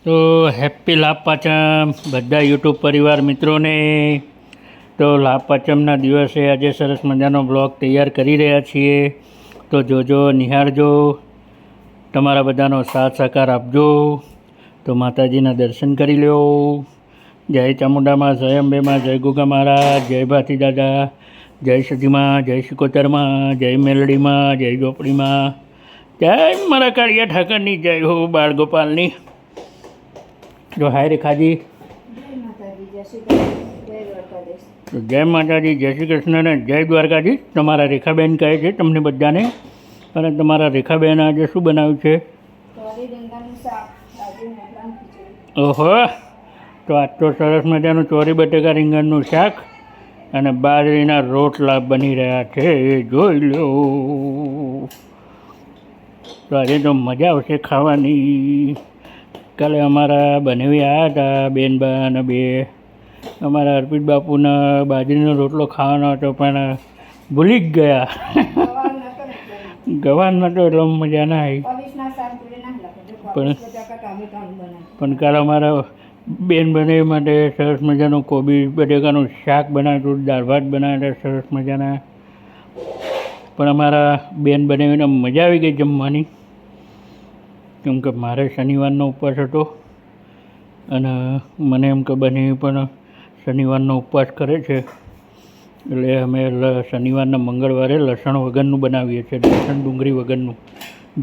તો હેપી લાભ પાંચમ બધા યુટ્યુબ પરિવાર મિત્રોને. તો લાભ પાંચમના દિવસે આજે સરસ મજાનો બ્લોગ તૈયાર કરી રહ્યા છીએ. તો જોજો, નિહાળજો, તમારા બધાનો સાથ સહકાર આપજો. તો માતાજીના દર્શન કરી લો. જય ચામુંડામાં, જય અંબેમાં, જય ગુગા મહારાજ, જય ભાતી દાદા, જય સતીમાં, જય સિકોતરમાં, જય મેલડીમાં, જય ઝોપડીમાં, જય મારા કાળિયા ઠાકરની, જય હો બાળગોપાલની. જો હાય રેખાજી. જય માતાજી, જય શ્રી કૃષ્ણ ને જય દ્વારકાજી. તમારા રેખાબેન કહે છે તમને બધાને. અને તમારા રેખાબેન આજે શું બનાવ્યું છે? ઓહો, તો આજ તો સરસ મજાનું ચોરી બટેકા રીંગણનું શાક અને બાજરીના રોટલા બની રહ્યા છે, એ જોઈ લો. તો આજે તો મજા આવશે ખાવાની. કાલે અમારા બનેવી આવ્યા હતા બેનબા અને બે. અમારા અર્પિત બાપુના બાજરીનો રોટલો ખાવાનો હતો પણ ભૂલી જ ગયા. ગવાન નહોતો એટલે મજા ના આવી. પણ કાલે અમારા બેન બનેવી માટે સરસ મજાનું કોબી બટેકાનું શાક બનાવ્યું હતું, દાળ ભાત બનાવ્યા હતા સરસ મજાના. પણ અમારા બેન બનેવીને મજા આવી ગઈ જમવાની. કેમ કે મારે શનિવારનો ઉપવાસ હતો અને મને એમ કે બનેવી પણ શનિવારનો ઉપવાસ કરે છે, એટલે અમે શનિવારના મંગળવારે લસણ વગરનું બનાવીએ છીએ, લસણ ડુંગળી વગરનું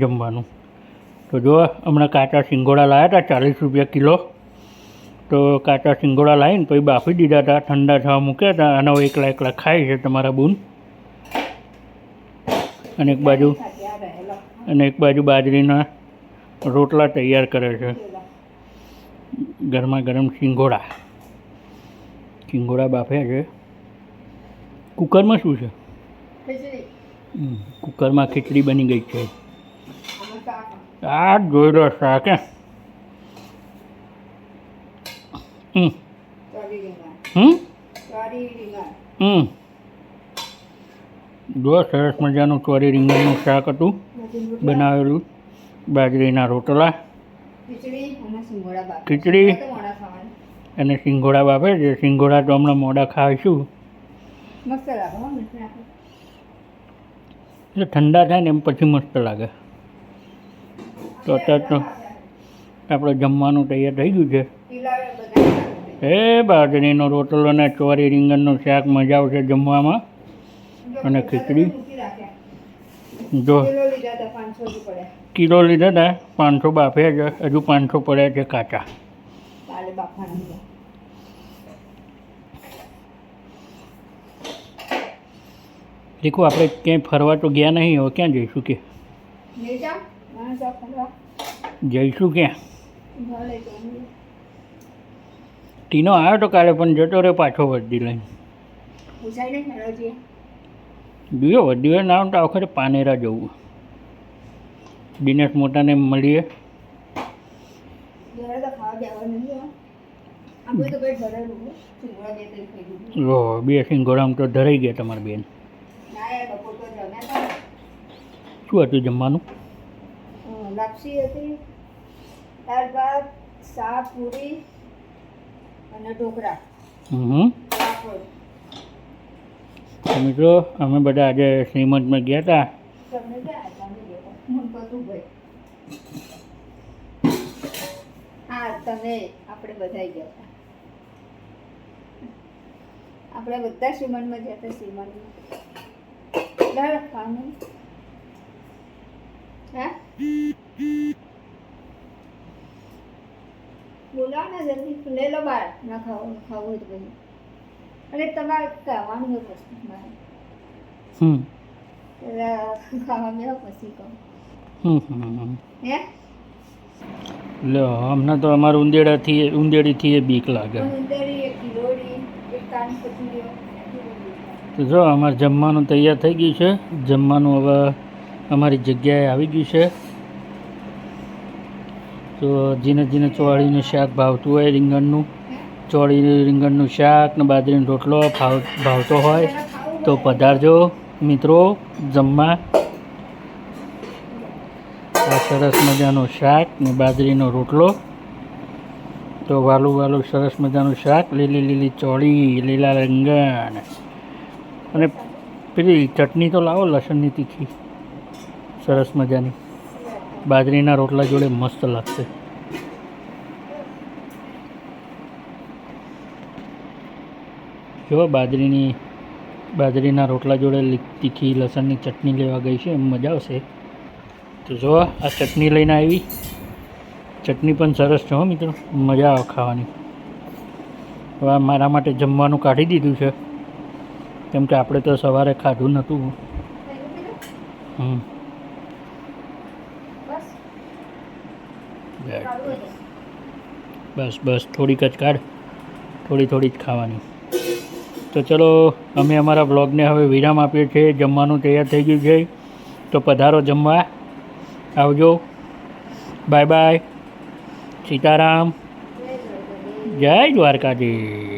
જમવાનું. તો જો હમણાં કાચા સિંગોડા લાવ્યા હતા 40 રૂપિયા કિલો. તો કાચા સિંગોડા લાવીને પછી બાફી દીધા હતા, ઠંડા થવા મૂક્યા હતા. અને એકલા એકલા ખાય છે તમારા બૂન. અને એક બાજુ બાજરીના રોટલા તૈયાર કરે છે. ગરમા ગરમ સિંગોડા બાફ્યા છે. કુકરમાં શું છે? કુકરમાં ખીચડી બની ગઈ છે. આ જોઈ લો શાક. જો સરસ મજાનું ચોરી રીંગણનું શાક હતું બનાવેલું. બાજરીના રોટલા, ખીચડી અને સિંગોડા બાફે છે. સિંગોડા તો હમણાં મોડા ખાઈશું. એટલે ઠંડા થાય ને એમ પછી મસ્ત લાગે. તો અત્યારે તો આપણે જમવાનું તૈયાર થઈ ગયું છે. એ બાજરીનો રોટલો અને ચોરી રીંગણનું શાક મજા આવશે જમવામાં. અને ખીચડી જો કિલો લીધા હતા, 500 બાફ્યા છે, હજુ 500 પડ્યા છે કાચા. દેખો આપણે ક્યાંય ફરવા તો ગયા નહીં, હવે ક્યાં જઈશું કે? જઈશું ક્યાં? ટીનો આવ્યો તો કાલે પણ જતો રહ્યો પાછો વર્દી લઈને. જોયો વર્દી ના આવે તો આ વખતે પાનેરા જવું. દિનેશ મોટાને મળીએ. બે સિંગોડામાં તો ધરાઈ ગયા તમારી બેન. શું હતું જમવાનું? લાપસી હતી, દાળ ભાત, શાક, પૂરી અને ઢોકળા. મિત્રો અમે બધા આજે શ્રીમંતમાં ગયા હતા. આપણે બધા ગયા હતા. આપણે બધા શ્રીમંતમાં ગયા હતા. શ્રીમંતમાં બોલાવો ને જલ્દી, લઈ લો બહાર. ના ખાવું હોય તો પછી. અને તમારે ખાવાનું હોય પછી મારે ખાવા મેળો પછી કહું. લો હમણાં તો અમારું ઉંદેડીથી બીક લાગે. તો જો અમારે જમવાનું તૈયાર થઈ ગયું છે. જમવાનું હવે અમારી જગ્યાએ આવી ગયું છે. તો જેને ચોળીનું શાક ભાવતું હોય, રીંગણનું રીંગણનું શાક ને બાજરીનો રોટલો ભાવતો હોય તો પધારજો મિત્રો જમવા. આ સરસ મજાનું શાક ને બાજરીનો રોટલો તો વાલું વાલું સરસ મજાનું શાક, લીલી લીલી ચોળી, લીલા રીંગણ અને પેલી ચટણી તો લાવો લસણની તીખી સરસ મજાની, બાજરીના રોટલા જોડે મસ્ત લાગશે. જો બાજરીના રોટલા જોડે તીખી લસણની ચટણી લેવા ગઈ છે, એમ મજા આવશે. તો જો આ ચટણી લઈને આવી, ચટણી પણ સરસ છે હો મિત્રો, મજા આવે ખાવાની. હવે આ મારા માટે જમવાનું કાઢી દીધું છે, કેમ કે આપણે તો સવારે ખાધું નહોતું. બસ બસ થોડીક જ કાઢ, થોડી જ ખાવાની. તો ચલો અમે અમારા બ્લોગને હવે વિરામ આપીએ છીએ. જમવાનું તૈયાર થઈ ગયું છે, તો પધારો જમવા, આવજો. બાય બાય, સીતારામ, જય દ્વારકાધીશ.